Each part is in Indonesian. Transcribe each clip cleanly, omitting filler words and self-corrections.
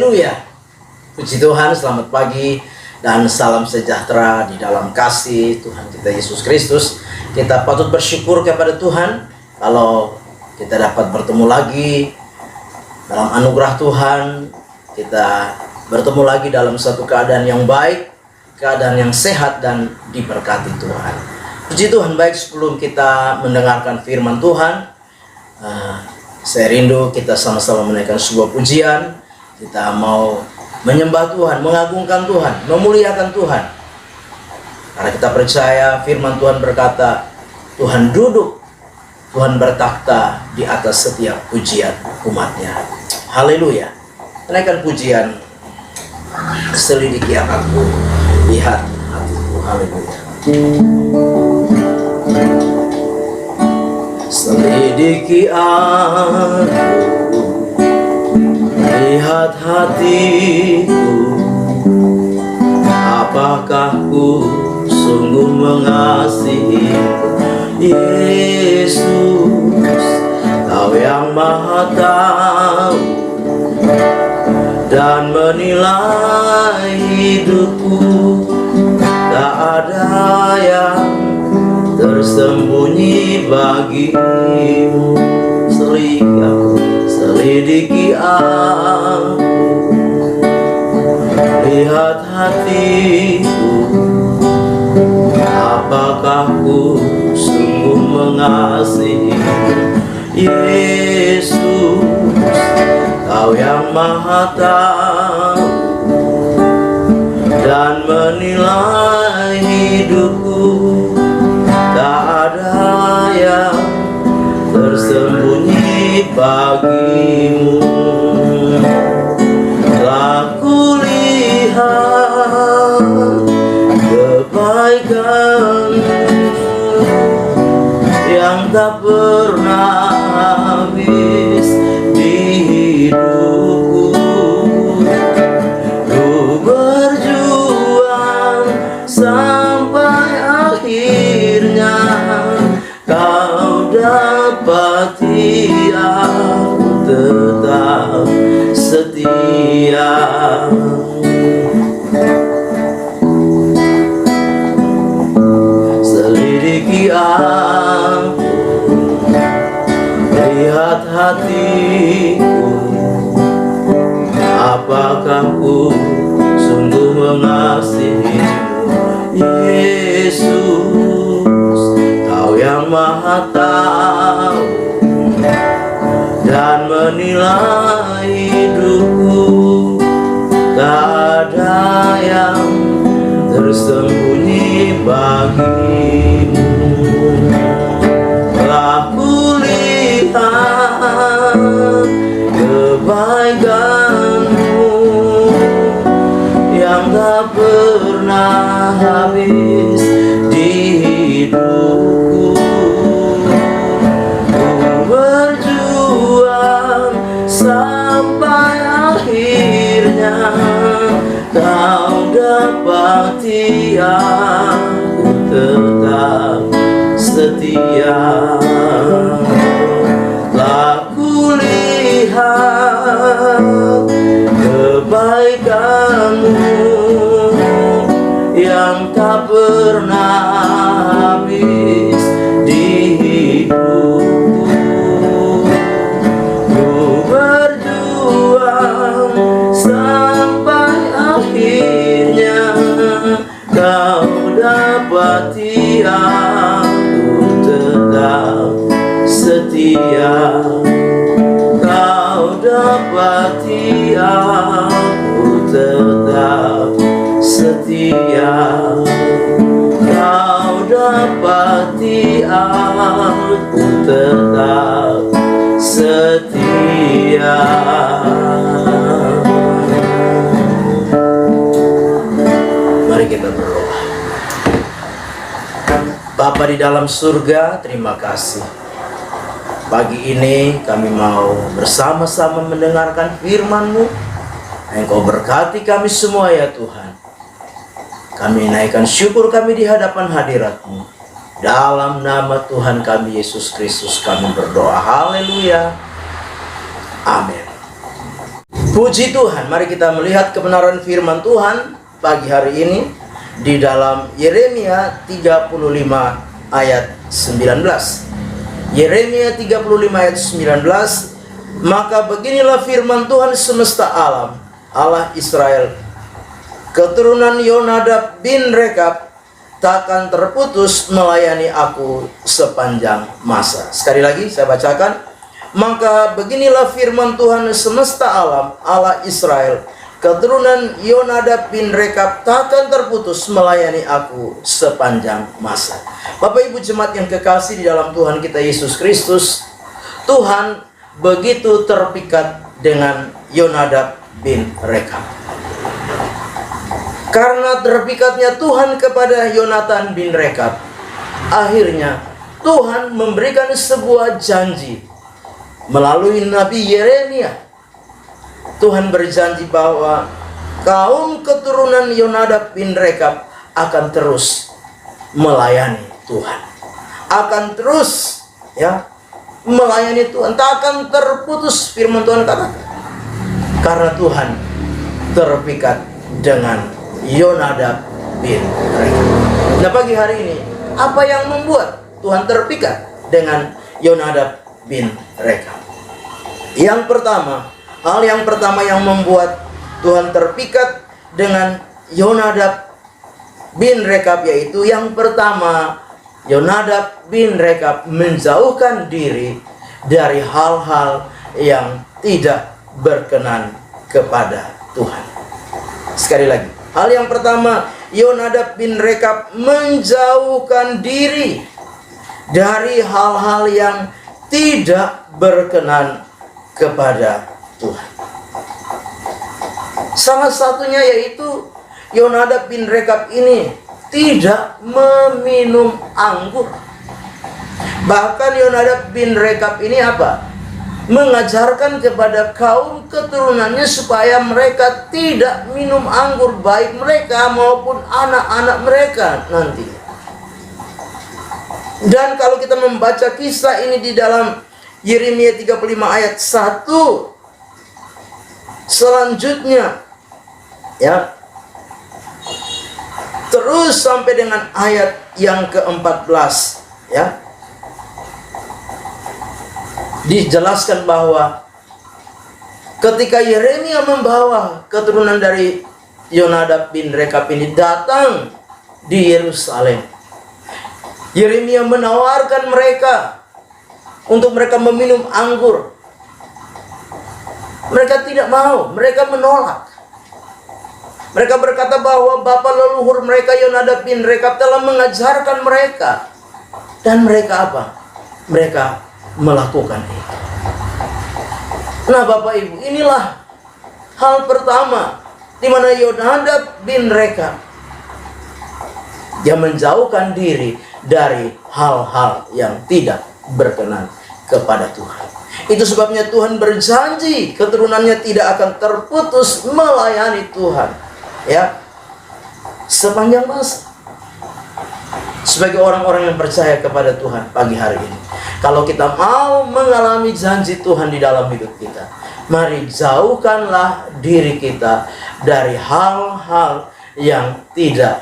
Haleluya. Puji Tuhan, selamat pagi dan salam sejahtera di dalam kasih Tuhan kita Yesus Kristus. Kita patut bersyukur kepada Tuhan kalau kita dapat bertemu lagi dalam anugerah Tuhan. Kita bertemu lagi dalam satu keadaan yang baik, keadaan yang sehat dan diberkati Tuhan. Puji Tuhan. Baik, sebelum kita mendengarkan firman Tuhan, saya rindu kita sama-sama menaikkan sebuah pujian. Kita mau menyembah Tuhan, mengagungkan Tuhan, memuliakan Tuhan. Karena kita percaya firman Tuhan berkata, Tuhan duduk, Tuhan bertakhta di atas setiap pujian umatnya. Haleluya. Menaikkan pujian, selidiki aku, lihat hatiku. Haleluya. Selidiki aku, lihat hatiku, apakah ku sungguh mengasihi Yesus, Kau yang Maha Tahu dan menilai hidupku. Tak ada yang tersembunyi bagimu. Selidiki aku, lihat hatiku, apakah ku sungguh mengasihi Yesus, Kau yang Maha Tahu dan menilai hidupku. Tak ada yang tersembunyi bagimu. Telah kulihat kebaikan-Mu yang tak pernah habis di hidupku. Ku berjuang sampai akhirnya Kau dapati aku tetap setia. Selidiki aku, lihat hatiku, apakah ku sungguh mengasihi-Mu Yesus, Kau yang Maha Tahu dan menilai hidupku. Tak ada yang tersembunyi bagimu. Telah kulihat kebaikan-Mu yang tak pernah habis di hidupku. Ku berjuang sampai akhirnya Kau dapati aku tetap setia. Telah kulihat kebaikan-Mu yang tak pernah habis di hidupku. Ku berjuang sampai akhirnya Kau dapati aku tetap setia. Kau dapati aku tetap setia. Kau dapati aku tetap setia. Mari kita berdoa. Bapa di dalam surga, terima kasih. Pagi ini kami mau bersama-sama mendengarkan firman-Mu. Engkau berkati kami semua ya Tuhan. Kami naikkan syukur kami di hadapan hadirat-Mu. Dalam nama Tuhan kami Yesus Kristus kami berdoa. Haleluya. Amin. Puji Tuhan, mari kita melihat kebenaran firman Tuhan pagi hari ini di dalam Yeremia 35 ayat 19. Yeremia 35 ayat 19, maka beginilah firman Tuhan semesta alam, Allah Israel, keturunan Yonadab bin Rekab takkan terputus melayani aku sepanjang masa. Sekali lagi saya bacakan, maka beginilah firman Tuhan semesta alam, Allah Israel, keturunan Yonadab bin Rekab takkan terputus melayani aku sepanjang masa. Bapak Ibu jemaat yang kekasih di dalam Tuhan kita Yesus Kristus, Tuhan begitu terpikat dengan Yonadab bin Rekab. Karena terpikatnya Tuhan kepada Yonatan bin Rekab, akhirnya Tuhan memberikan sebuah janji melalui Nabi Yeremia. Tuhan berjanji bahwa kaum keturunan Yonadab bin Rekab akan terus melayani Tuhan, akan terus melayani Tuhan, tak akan terputus, firman Tuhan katakan, karena Tuhan terpikat dengan Yonadab bin Rekab. Nah, pagi hari ini apa yang membuat Tuhan terpikat dengan Yonadab bin Rekab? Yang pertama, hal yang pertama yang membuat Tuhan terpikat dengan Yonadab bin Rekab, yaitu yang pertama, Yonadab bin Rekab menjauhkan diri dari hal-hal yang tidak berkenan kepada Tuhan. Sekali lagi, hal yang pertama, Yonadab bin Rekab menjauhkan diri dari hal-hal yang tidak berkenan kepada Tuhan. Salah satunya yaitu Yonadab bin Rekab ini tidak meminum anggur. Bahkan Yonadab bin Rekab ini mengajarkan kepada kaum keturunannya supaya mereka tidak minum anggur, baik mereka maupun anak-anak mereka nanti. Dan kalau kita membaca kisah ini di dalam Yeremia 35 ayat 1 selanjutnya, terus sampai dengan ayat yang ke-14, dijelaskan bahwa ketika Yeremia membawa keturunan dari Yonadab bin Rekab ini datang di Yerusalem, Yeremia menawarkan mereka untuk mereka meminum anggur. Mereka tidak mau, mereka menolak. Mereka berkata bahwa bapa leluhur mereka Yonadab bin Rekab telah mengajarkan mereka. Dan mereka Mereka melakukan itu. Nah, Bapak Ibu, inilah hal pertama di mana Yonadab bin Rekab dia menjauhkan diri dari hal-hal yang tidak berkenan kepada Tuhan. Itu sebabnya Tuhan berjanji keturunannya tidak akan terputus melayani Tuhan sepanjang masa. Sebagai orang-orang yang percaya kepada Tuhan pagi hari ini, kalau kita mau mengalami janji Tuhan di dalam hidup kita, mari jauhkanlah diri kita dari hal-hal yang tidak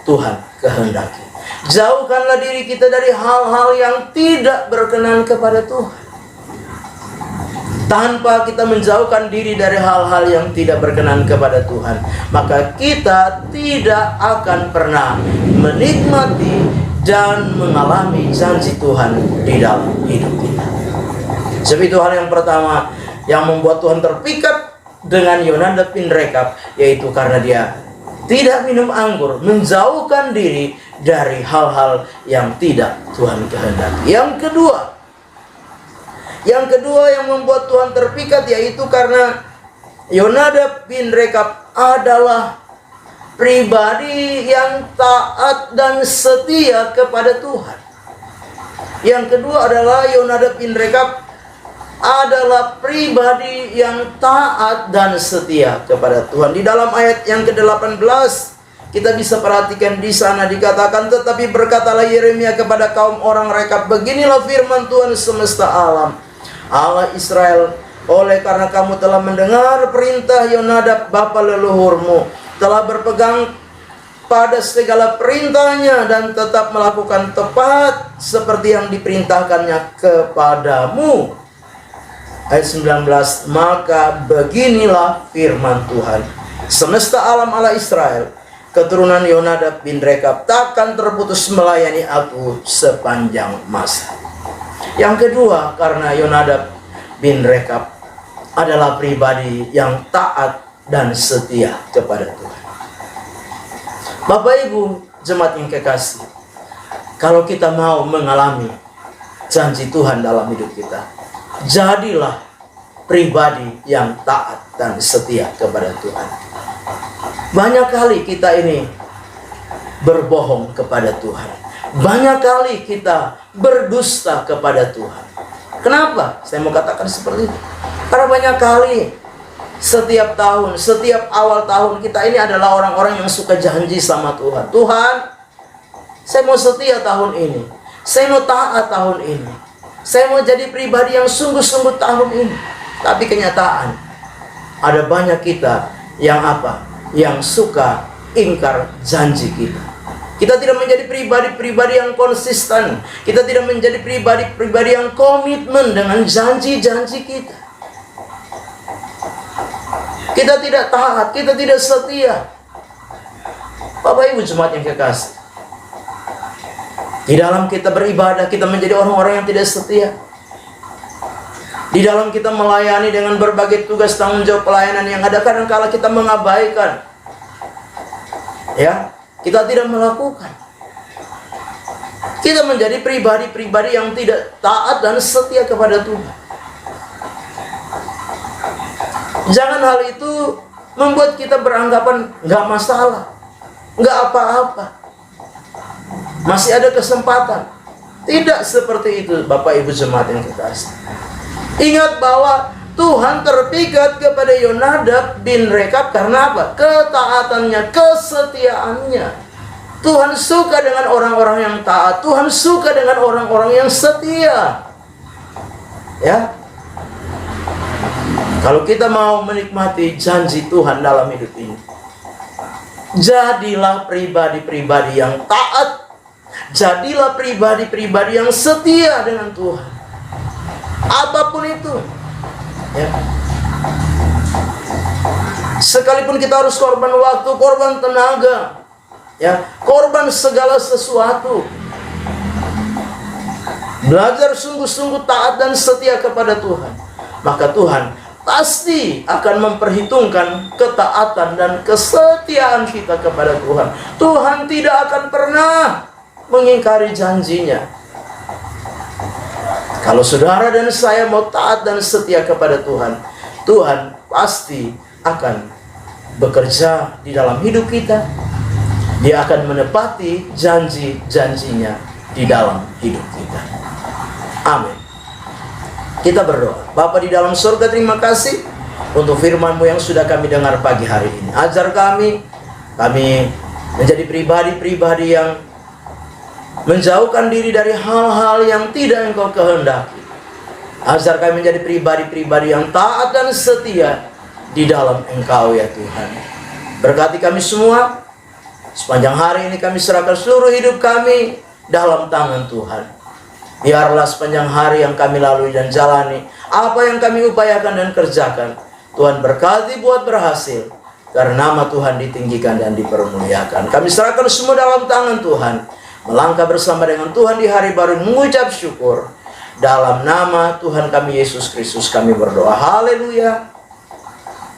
Tuhan kehendaki. Jauhkanlah diri kita dari hal-hal yang tidak berkenan kepada Tuhan. Tanpa kita menjauhkan diri dari hal-hal yang tidak berkenan kepada Tuhan, maka kita tidak akan pernah menikmati dan mengalami janji Tuhan di dalam hidup kita. Sebab itu hal yang pertama yang membuat Tuhan terpikat dengan Yonadab bin Rekab, yaitu karena dia tidak minum anggur, menjauhkan diri dari hal-hal yang tidak Tuhan kehendaki. Yang kedua yang membuat Tuhan terpikat, yaitu karena Yonadab bin Rekab adalah pribadi yang taat dan setia kepada Tuhan. Yang kedua adalah Yonadab bin Rekab adalah pribadi yang taat dan setia kepada Tuhan. Di dalam ayat yang ke-18 kita bisa perhatikan, di sana dikatakan, tetapi berkatalah Yeremia kepada kaum orang Rekab, beginilah firman Tuhan semesta alam, Allah Israel, oleh karena kamu telah mendengar perintah Yonadab bapa leluhurmu, telah berpegang pada segala perintahnya dan tetap melakukan tepat seperti yang diperintahkannya kepadamu. Ayat 19, maka beginilah firman Tuhan, semesta alam Allah Israel, keturunan Yonadab bin Rekab takkan terputus melayani aku sepanjang masa. Yang kedua, karena Yonadab bin Rekab adalah pribadi yang taat dan setia kepada Tuhan. Bapak Ibu jemaat yang kekasih, kalau kita mau mengalami janji Tuhan dalam hidup kita, jadilah pribadi yang taat dan setia kepada Tuhan. Banyak kali kita ini berbohong kepada Tuhan. Banyak kali kita berdusta kepada Tuhan. Kenapa saya mau katakan seperti itu? Karena banyak kali setiap tahun, setiap awal tahun kita ini adalah orang-orang yang suka janji sama Tuhan. Tuhan, saya mau setia tahun ini. Saya mau taat tahun ini. Saya mau jadi pribadi yang sungguh-sungguh tahun ini. Tapi kenyataan, ada banyak kita yang apa? Yang suka ingkar janji kita. Kita tidak menjadi pribadi-pribadi yang konsisten. Kita tidak menjadi pribadi-pribadi yang komitmen dengan janji-janji kita. Kita tidak taat, kita tidak setia. Bapak Ibu jemaat yang kekasih, di dalam kita beribadah, kita menjadi orang-orang yang tidak setia. Di dalam kita melayani dengan berbagai tugas tanggung jawab pelayanan yang ada, kadang-kala kita mengabaikan. Ya, kita tidak melakukan. Kita menjadi pribadi-pribadi yang tidak taat dan setia kepada Tuhan. Jangan hal itu membuat kita beranggapan nggak masalah, nggak apa-apa, masih ada kesempatan. Tidak seperti itu, Bapak Ibu jemaat yang kekasih. Ingat bahwa Tuhan terpikat kepada Yonadab bin Rekab karena apa? Ketaatannya, kesetiaannya. Tuhan suka dengan orang-orang yang taat. Tuhan suka dengan orang-orang yang setia. Ya. Kalau kita mau menikmati janji Tuhan dalam hidup ini, jadilah pribadi-pribadi yang taat. Jadilah pribadi-pribadi yang setia dengan Tuhan. Apapun itu. Ya. Sekalipun kita harus korban waktu, korban tenaga, ya, korban segala sesuatu. Belajar sungguh-sungguh taat dan setia kepada Tuhan. Maka Tuhan pasti akan memperhitungkan ketaatan dan kesetiaan kita kepada Tuhan. Tuhan tidak akan pernah mengingkari janjinya. Kalau saudara dan saya mau taat dan setia kepada Tuhan, Tuhan pasti akan bekerja di dalam hidup kita. Dia akan menepati janji-janjinya di dalam hidup kita. Amin. Kita berdoa. Bapa di dalam surga, terima kasih untuk firman-Mu yang sudah kami dengar pagi hari ini. Ajar kami menjadi pribadi-pribadi yang menjauhkan diri dari hal-hal yang tidak Engkau kehendaki. Ajar kami menjadi pribadi-pribadi yang taat dan setia di dalam Engkau ya Tuhan. Berkati kami semua. Sepanjang hari ini kami serahkan seluruh hidup kami dalam tangan Tuhan. Biarlah sepanjang hari yang kami lalui dan jalani, apa yang kami upayakan dan kerjakan, Tuhan berkati buat berhasil, karena nama Tuhan ditinggikan dan dipermuliakan. Kami serahkan semua dalam tangan Tuhan. Melangkah bersama dengan Tuhan di hari baru, mengucap syukur. Dalam nama Tuhan kami Yesus Kristus kami berdoa. Haleluya.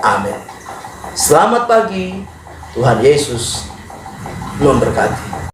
Amin. Selamat pagi. Tuhan Yesus memberkati.